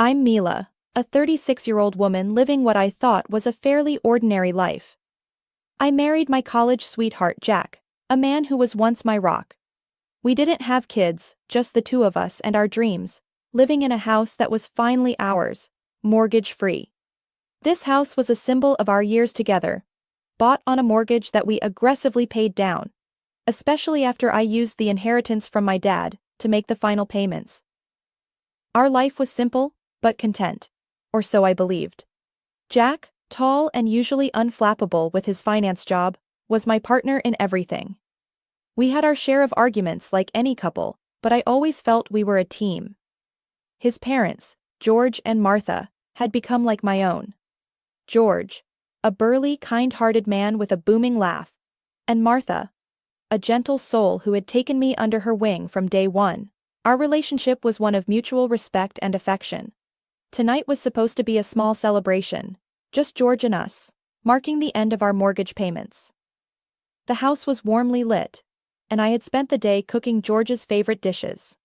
I'm Mila, a 36-year-old woman living what I thought was a fairly ordinary life. I married my college sweetheart Jack, a man who was once my rock. We didn't have kids, just the two of us and our dreams, living in a house that was finally ours, mortgage-free. This house was a symbol of our years together, bought on a mortgage that we aggressively paid down, especially after I used the inheritance from my dad to make the final payments. Our life was simple, but content. Or so I believed. Jack, tall and usually unflappable with his finance job, was my partner in everything. We had our share of arguments like any couple, but I always felt we were a team. His parents, George and Martha, had become like my own. George, a burly, kind-hearted man with a booming laugh, and Martha, a gentle soul who had taken me under her wing from day one. Our relationship was one of mutual respect and affection. Tonight was supposed to be a small celebration, just George and us, marking the end of our mortgage payments. The house was warmly lit, and I had spent the day cooking George's favorite dishes.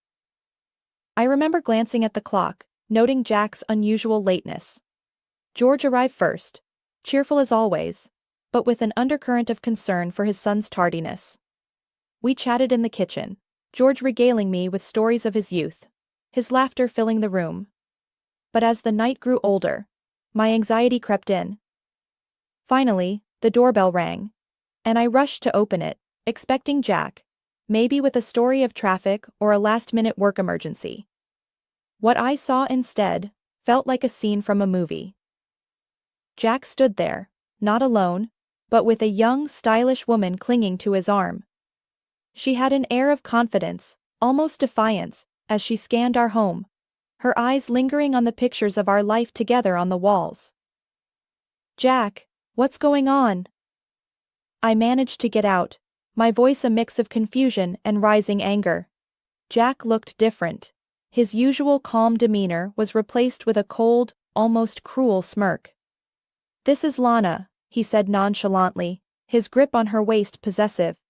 I remember glancing at the clock, noting Jack's unusual lateness. George arrived first, cheerful as always, but with an undercurrent of concern for his son's tardiness. We chatted in the kitchen, George regaling me with stories of his youth, his laughter filling the room. But as the night grew older, my anxiety crept in. Finally, the doorbell rang, and I rushed to open it, expecting Jack, maybe with a story of traffic or a last-minute work emergency. What I saw instead felt like a scene from a movie. Jack stood there, not alone, but with a young, stylish woman clinging to his arm. She had an air of confidence, almost defiance, as she scanned our home, her eyes lingering on the pictures of our life together on the walls. "Jack, what's going on?" I managed to get out, my voice a mix of confusion and rising anger. Jack looked different. His usual calm demeanor was replaced with a cold, almost cruel smirk. "This is Lana," he said nonchalantly, his grip on her waist possessive.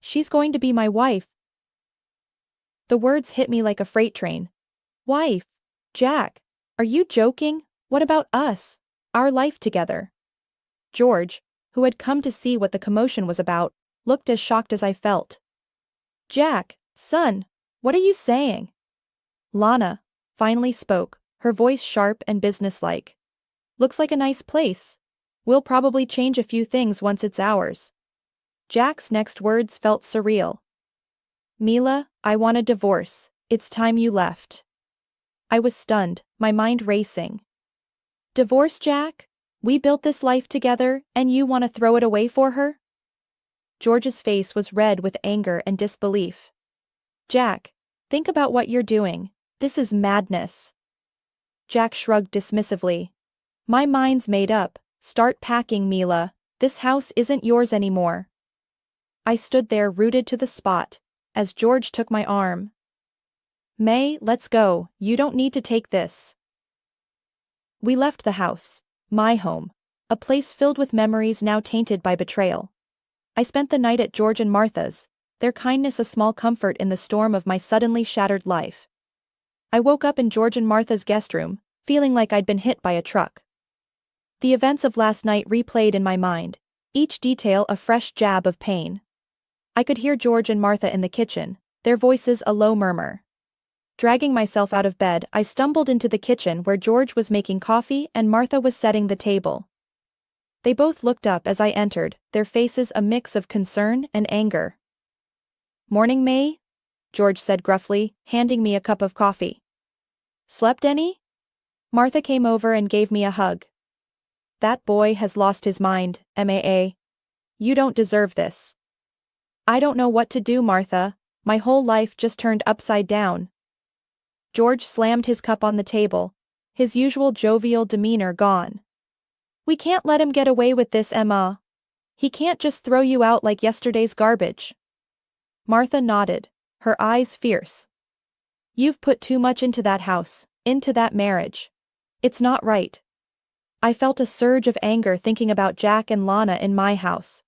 "She's going to be my wife." The words hit me like a freight train. Wife? Jack, are you joking? What about us? Our life together? George, who had come to see what the commotion was about, looked as shocked as I felt. "Jack, son, what are you saying?" Lana finally spoke, her voice sharp and businesslike. "Looks like a nice place. We'll probably change a few things once it's ours." Jack's next words felt surreal. "Mila, I want a divorce. It's time you left." I was stunned, my mind racing. "Divorce, Jack? We built this life together, and you want to throw it away for her?" George's face was red with anger and disbelief. "Jack, think about what you're doing. This is madness." Jack shrugged dismissively. "My mind's made up. Start packing, Mila. This house isn't yours anymore." I stood there rooted to the spot, as George took my arm. "May, let's go, you don't need to take this." We left the house, my home, a place filled with memories now tainted by betrayal. I spent the night at George and Martha's, their kindness a small comfort in the storm of my suddenly shattered life. I woke up in George and Martha's guest room, feeling like I'd been hit by a truck. The events of last night replayed in my mind, each detail a fresh jab of pain. I could hear George and Martha in the kitchen, their voices a low murmur. Dragging myself out of bed, I stumbled into the kitchen where George was making coffee and Martha was setting the table. They both looked up as I entered, their faces a mix of concern and anger. "Morning, May?" George said gruffly, handing me a cup of coffee. "Slept any?" Martha came over and gave me a hug. "That boy has lost his mind, Maa. You don't deserve this." "I don't know what to do, Martha. My whole life just turned upside down." George slammed his cup on the table, his usual jovial demeanor gone. "We can't let him get away with this, Emma. He can't just throw you out like yesterday's garbage." Martha nodded, her eyes fierce. "You've put too much into that house, into that marriage. It's not right." I felt a surge of anger thinking about Jack and Lana in my house.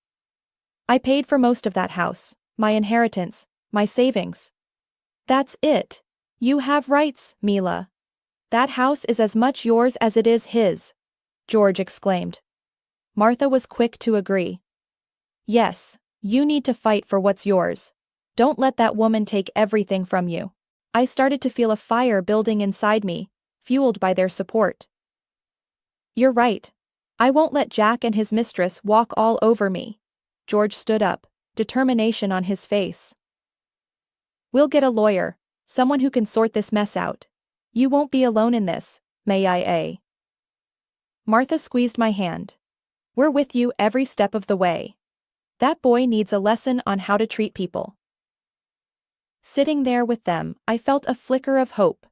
I paid for most of that house, my inheritance, my savings. "That's it. You have rights, Mila. That house is as much yours as it is his, George exclaimed. Martha was quick to agree. Yes, you need to fight for what's yours. Don't let that woman take everything from you. I started to feel a fire building inside me, fueled by their support. You're right. I won't let Jack and his mistress walk all over me. George stood up, determination on his face. We'll get a lawyer, someone who can sort this mess out. You won't be alone in this, may I? Martha squeezed my hand. We're with you every step of the way. That boy needs a lesson on how to treat people. Sitting there with them, I felt a flicker of hope.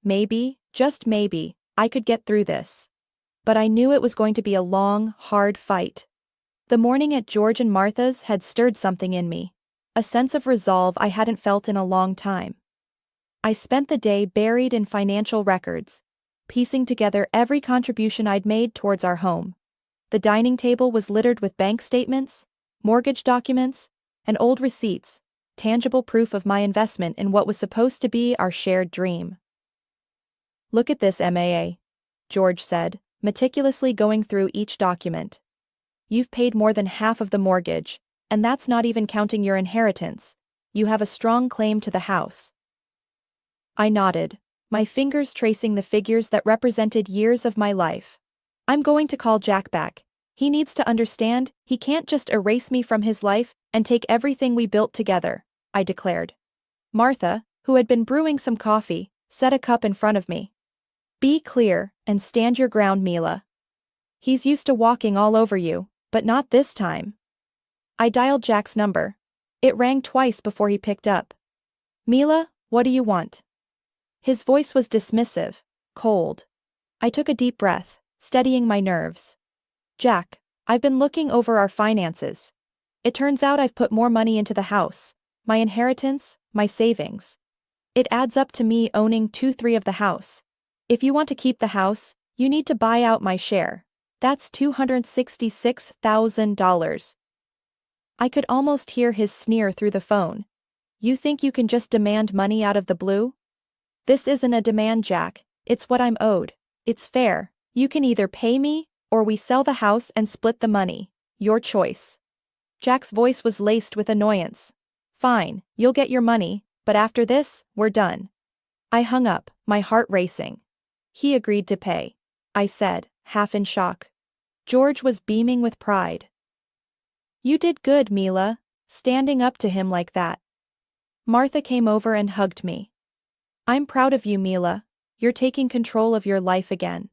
Maybe, just maybe, I could get through this. But I knew it was going to be a long, hard fight. The morning at George and Martha's had stirred something in me, a sense of resolve I hadn't felt in a long time. I spent the day buried in financial records, piecing together every contribution I'd made towards our home. The dining table was littered with bank statements, mortgage documents, and old receipts, tangible proof of my investment in what was supposed to be our shared dream. Look at this, MAA, George said, meticulously going through each document. You've paid more than half of the mortgage, and that's not even counting your inheritance. You have a strong claim to the house. I nodded, my fingers tracing the figures that represented years of my life. I'm going to call Jack back. He needs to understand, he can't just erase me from his life and take everything we built together, I declared. Martha, who had been brewing some coffee, set a cup in front of me. Be clear, and stand your ground, Mila. He's used to walking all over you, but not this time. I dialed Jack's number. It rang twice before he picked up. Mila, what do you want? His voice was dismissive, cold. I took a deep breath, steadying my nerves. Jack, I've been looking over our finances. It turns out I've put more money into the house, my inheritance, my savings. It adds up to me owning 2/3 of the house. If you want to keep the house, you need to buy out my share. That's $266,000. I could almost hear his sneer through the phone. You think you can just demand money out of the blue? This isn't a demand, Jack. It's what I'm owed. It's fair. You can either pay me, or we sell the house and split the money. Your choice. Jack's voice was laced with annoyance. Fine, you'll get your money, but after this, we're done. I hung up, my heart racing. He agreed to pay, I said, half in shock. George was beaming with pride. You did good, Mila, standing up to him like that. Martha came over and hugged me. I'm proud of you, Mila. You're taking control of your life again.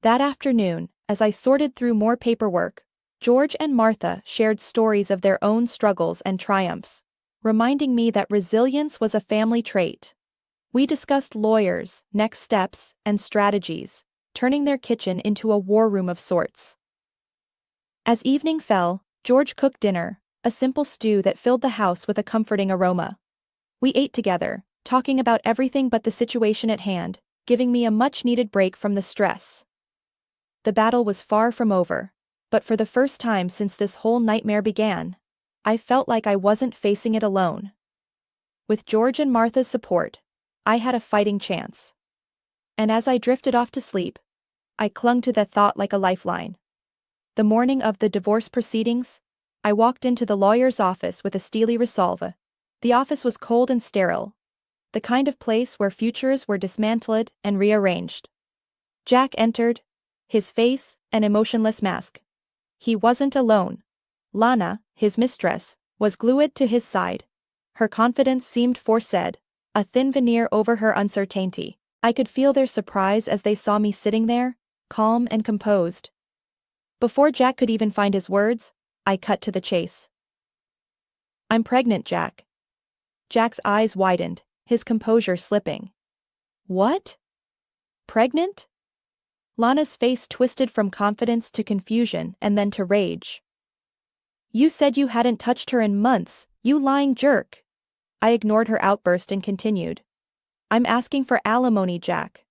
That afternoon, as I sorted through more paperwork, George and Martha shared stories of their own struggles and triumphs, reminding me that resilience was a family trait. We discussed lawyers, next steps, and strategies, turning their kitchen into a war room of sorts. As evening fell, George cooked dinner, a simple stew that filled the house with a comforting aroma. We ate together, talking about everything but the situation at hand, giving me a much-needed break from the stress. The battle was far from over, but for the first time since this whole nightmare began, I felt like I wasn't facing it alone. With George and Martha's support, I had a fighting chance. And as I drifted off to sleep, I clung to that thought like a lifeline. The morning of the divorce proceedings, I walked into the lawyer's office with a steely resolve. The office was cold and sterile, the kind of place where futures were dismantled and rearranged. Jack entered, his face an emotionless mask. He wasn't alone. Lana, his mistress, was glued to his side. Her confidence seemed forced, a thin veneer over her uncertainty. I could feel their surprise as they saw me sitting there, calm and composed. Before Jack could even find his words, I cut to the chase. I'm pregnant, Jack. Jack's eyes widened, his composure slipping. What? Pregnant? Lana's face twisted from confidence to confusion and then to rage. You said you hadn't touched her in months, you lying jerk. I ignored her outburst and continued. I'm asking for alimony, Jack.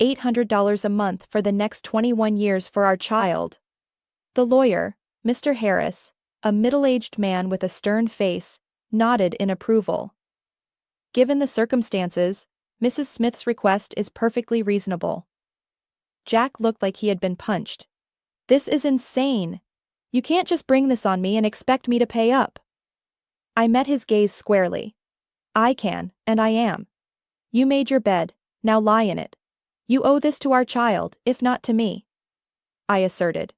$800 a month for the next 21 years for our child. The lawyer, Mr. Harris, a middle-aged man with a stern face, nodded in approval. Given the circumstances, Mrs. Smith's request is perfectly reasonable. Jack looked like he had been punched. This is insane. You can't just bring this on me and expect me to pay up. I met his gaze squarely. I can, and I am. You made your bed, now lie in it. You owe this to our child, if not to me, I asserted.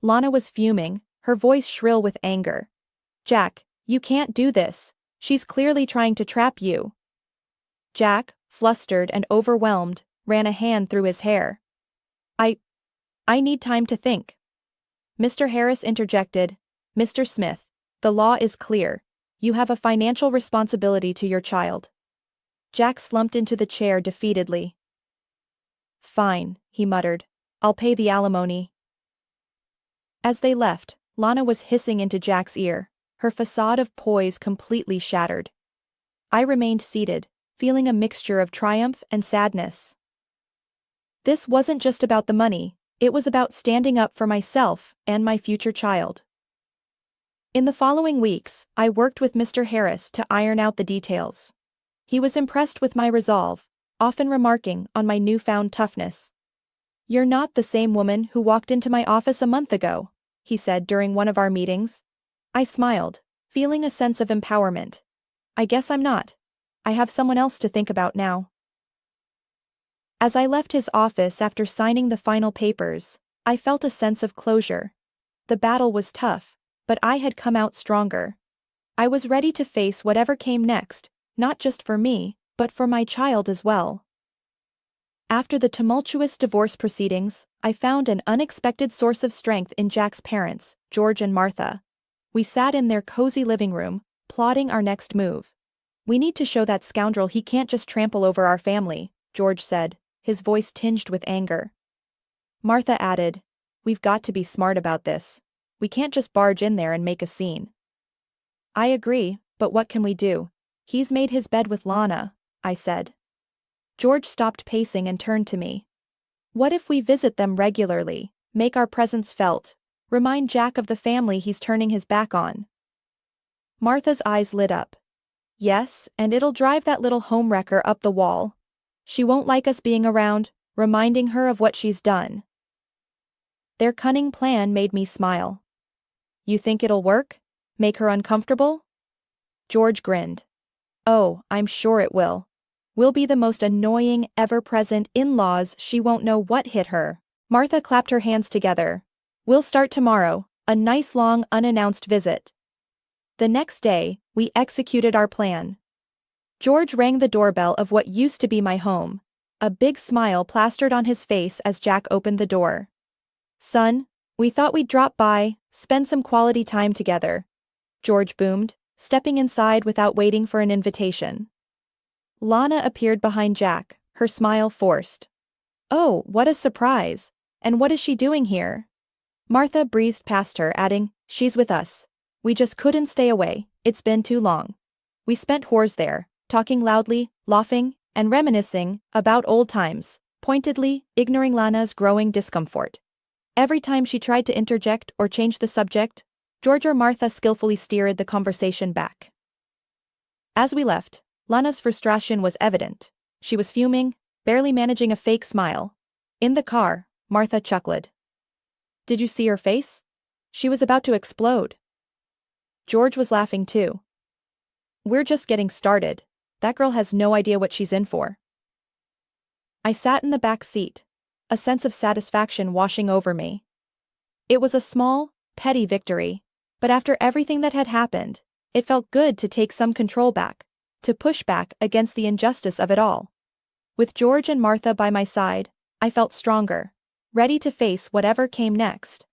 Lana was fuming, her voice shrill with anger. Jack, you can't do this. She's clearly trying to trap you. Jack, flustered and overwhelmed, ran a hand through his hair. I need time to think. Mr. Harris interjected. Mr. Smith, the law is clear. You have a financial responsibility to your child. Jack slumped into the chair defeatedly. Fine, he muttered. I'll pay the alimony. As they left, Lana was hissing into Jack's ear, her facade of poise completely shattered. I remained seated, feeling a mixture of triumph and sadness. This wasn't just about the money, it was about standing up for myself and my future child. In the following weeks, I worked with Mr. Harris to iron out the details. He was impressed with my resolve, often remarking on my newfound toughness. You're not the same woman who walked into my office a month ago, he said during one of our meetings. I smiled, feeling a sense of empowerment. I guess I'm not. I have someone else to think about now. As I left his office after signing the final papers, I felt a sense of closure. The battle was tough, but I had come out stronger. I was ready to face whatever came next, not just for me, but for my child as well. After the tumultuous divorce proceedings, I found an unexpected source of strength in Jack's parents, George and Martha. We sat in their cozy living room, plotting our next move. We need to show that scoundrel he can't just trample over our family, George said, his voice tinged with anger. Martha added, We've got to be smart about this. We can't just barge in there and make a scene. I agree, but what can we do? He's made his bed with Lana, I said. George stopped pacing and turned to me. What if we visit them regularly, make our presence felt, remind Jack of the family he's turning his back on? Martha's eyes lit up. Yes, and it'll drive that little homewrecker up the wall. She won't like us being around, reminding her of what she's done. Their cunning plan made me smile. You think it'll work? Make her uncomfortable? George grinned. Oh, I'm sure it will. We'll be the most annoying, ever-present in-laws she won't know what hit her. Martha clapped her hands together. We'll start tomorrow, a nice long unannounced visit. The next day, we executed our plan. George rang the doorbell of what used to be my home. A big smile plastered on his face as Jack opened the door. Son, we thought we'd drop by, spend some quality time together, George boomed, stepping inside without waiting for an invitation. Lana appeared behind Jack, her smile forced. Oh, what a surprise! And what is she doing here? Martha breezed past her, adding, She's with us. We just couldn't stay away, it's been too long. We spent hours there, talking loudly, laughing, and reminiscing about old times, pointedly ignoring Lana's growing discomfort. Every time she tried to interject or change the subject, George or Martha skillfully steered the conversation back. As we left, Lana's frustration was evident. She was fuming, barely managing a fake smile. In the car, Martha chuckled. Did you see her face? She was about to explode. George was laughing too. We're just getting started. That girl has no idea what she's in for. I sat in the back seat, a sense of satisfaction washing over me. It was a small, petty victory, but after everything that had happened, it felt good to take some control back, to push back against the injustice of it all. With George and Martha by my side, I felt stronger, ready to face whatever came next.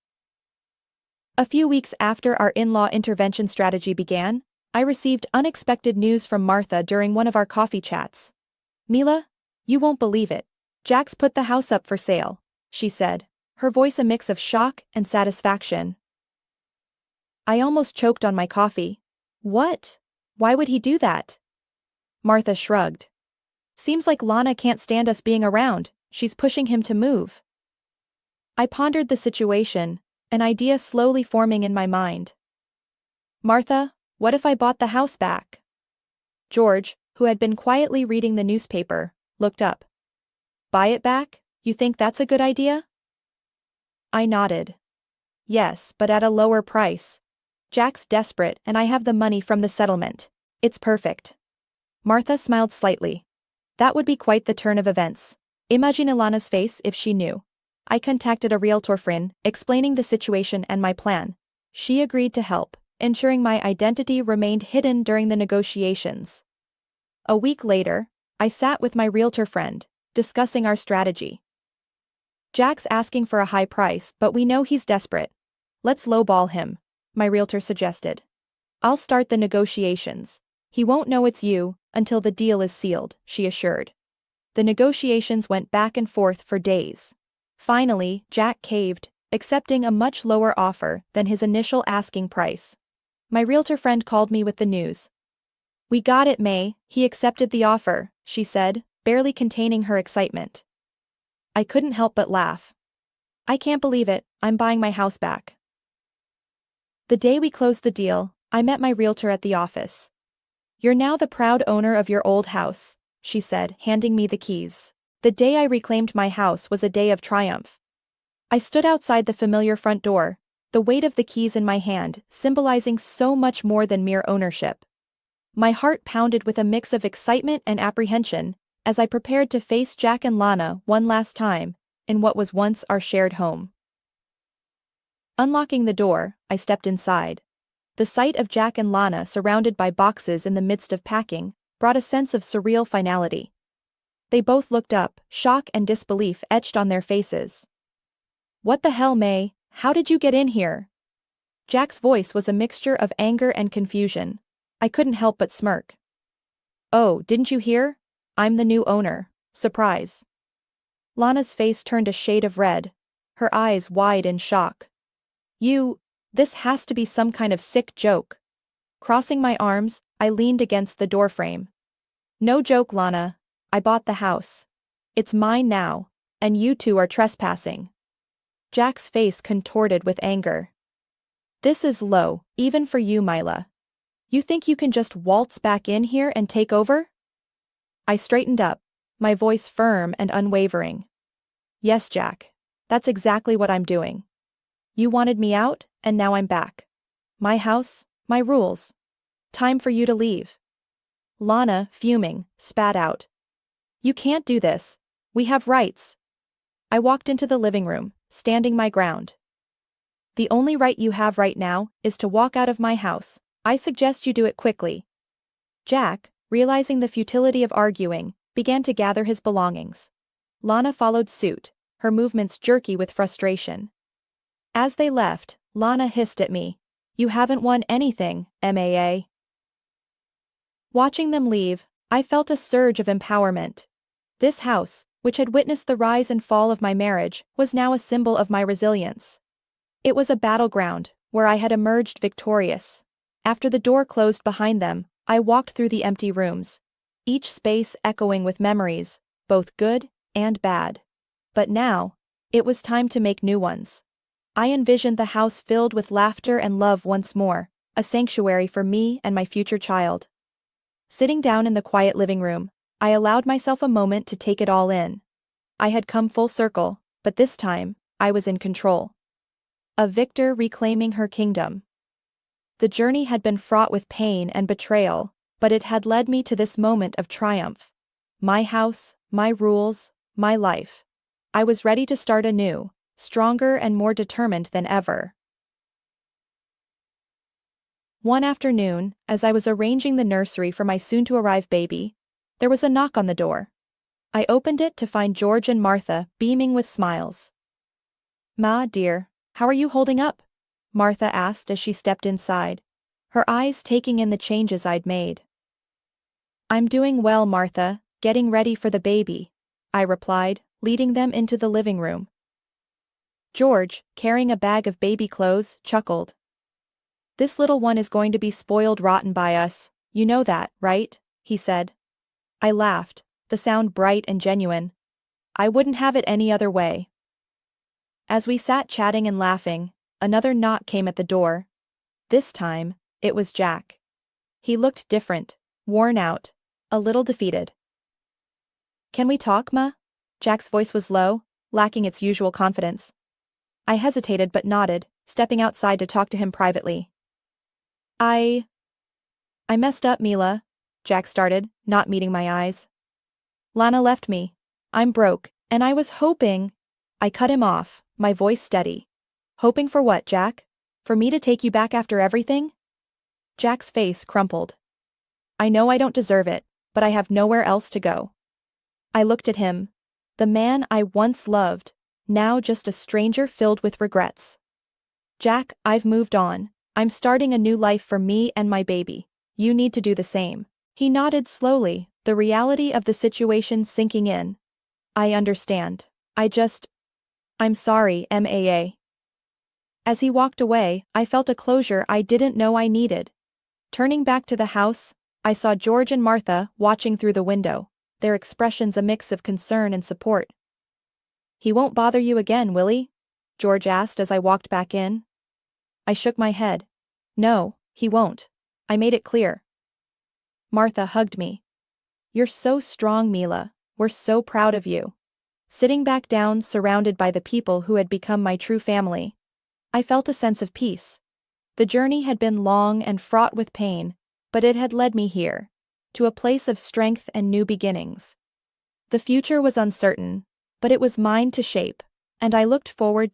A few weeks after our in-law intervention strategy began, I received unexpected news from Martha during one of our coffee chats. Mila, you won't believe it. Jack's put the house up for sale, she said, her voice a mix of shock and satisfaction. I almost choked on my coffee. What? Why would he do that? Martha shrugged. Seems like Lana can't stand us being around, she's pushing him to move. I pondered the situation, an idea slowly forming in my mind. Martha, what if I bought the house back? George, who had been quietly reading the newspaper, looked up. Buy it back? You think that's a good idea? I nodded. Yes, but at a lower price. Jack's desperate and I have the money from the settlement. It's perfect. Martha smiled slightly. That would be quite the turn of events. Imagine Ilana's face if she knew. I contacted a realtor friend, explaining the situation and my plan. She agreed to help, ensuring my identity remained hidden during the negotiations. A week later, I sat with my realtor friend, discussing our strategy. Jack's asking for a high price, but we know he's desperate. Let's lowball him, my realtor suggested. I'll start the negotiations. He won't know it's you until the deal is sealed, she assured. The negotiations went back and forth for days. Finally, Jack caved, accepting a much lower offer than his initial asking price. My realtor friend called me with the news. We got it, May, he accepted the offer, she said, barely containing her excitement. I couldn't help but laugh. I can't believe it, I'm buying my house back. The day we closed the deal, I met my realtor at the office. You're now the proud owner of your old house, she said, handing me the keys. The day I reclaimed my house was a day of triumph. I stood outside the familiar front door, the weight of the keys in my hand, symbolizing so much more than mere ownership. My heart pounded with a mix of excitement and apprehension, as I prepared to face Jack and Lana one last time, in what was once our shared home. Unlocking the door, I stepped inside. The sight of Jack and Lana surrounded by boxes in the midst of packing, brought a sense of surreal finality. They both looked up, shock and disbelief etched on their faces. What the hell, May? How did you get in here? Jack's voice was a mixture of anger and confusion. I couldn't help but smirk. Oh, didn't you hear? I'm the new owner. Surprise. Lana's face turned a shade of red, her eyes wide in shock. This has to be some kind of sick joke. Crossing my arms, I leaned against the doorframe. No joke, Lana. I bought the house. It's mine now, and you two are trespassing. Jack's face contorted with anger. This is low, even for you, Mila. You think you can just waltz back in here and take over? I straightened up, my voice firm and unwavering. Yes, Jack. That's exactly what I'm doing. You wanted me out, and now I'm back. My house, my rules. Time for you to leave. Lana, fuming, spat out. You can't do this. We have rights. I walked into the living room, standing my ground. The only right you have right now is to walk out of my house. I suggest you do it quickly. Jack, realizing the futility of arguing, began to gather his belongings. Lana followed suit, her movements jerky with frustration. As they left, Lana hissed at me. You haven't won anything, MAA. Watching them leave, I felt a surge of empowerment. This house, which had witnessed the rise and fall of my marriage, was now a symbol of my resilience. It was a battleground, where I had emerged victorious. After the door closed behind them, I walked through the empty rooms, each space echoing with memories, both good and bad. But now, it was time to make new ones. I envisioned the house filled with laughter and love once more, a sanctuary for me and my future child. Sitting down in the quiet living room, I allowed myself a moment to take it all in. I had come full circle, but this time, I was in control. A victor reclaiming her kingdom. The journey had been fraught with pain and betrayal, but it had led me to this moment of triumph. My house, my rules, my life. I was ready to start anew, stronger and more determined than ever. One afternoon, as I was arranging the nursery for my soon-to-arrive baby, there was a knock on the door. I opened it to find George and Martha beaming with smiles. Ma, dear, how are you holding up? Martha asked as she stepped inside, her eyes taking in the changes I'd made. I'm doing well, Martha, getting ready for the baby, I replied, leading them into the living room. George, carrying a bag of baby clothes, chuckled. This little one is going to be spoiled rotten by us, you know that, right? He said. I laughed, the sound bright and genuine. I wouldn't have it any other way. As we sat chatting and laughing, another knock came at the door. This time, it was Jack. He looked different, worn out, a little defeated. Can we talk, Ma? Jack's voice was low, lacking its usual confidence. I hesitated but nodded, stepping outside to talk to him privately. I messed up, Mila, Jack started, not meeting my eyes. Lana left me. I'm broke, and I was hoping. I cut him off, my voice steady. Hoping for what, Jack? For me to take you back after everything? Jack's face crumpled. I know I don't deserve it, but I have nowhere else to go. I looked at him. The man I once loved, now just a stranger filled with regrets. Jack, I've moved on. I'm starting a new life for me and my baby. You need to do the same. He nodded slowly, the reality of the situation sinking in. I understand. I'm sorry, MAA. As he walked away, I felt a closure I didn't know I needed. Turning back to the house, I saw George and Martha watching through the window, their expressions a mix of concern and support. He won't bother you again, will he? George asked as I walked back in. I shook my head. No, he won't. I made it clear. Martha hugged me. You're so strong, Mila. We're so proud of you. Sitting back down, surrounded by the people who had become my true family, I felt a sense of peace. The journey had been long and fraught with pain, but it had led me here, to a place of strength and new beginnings. The future was uncertain, but it was mine to shape, and I looked forward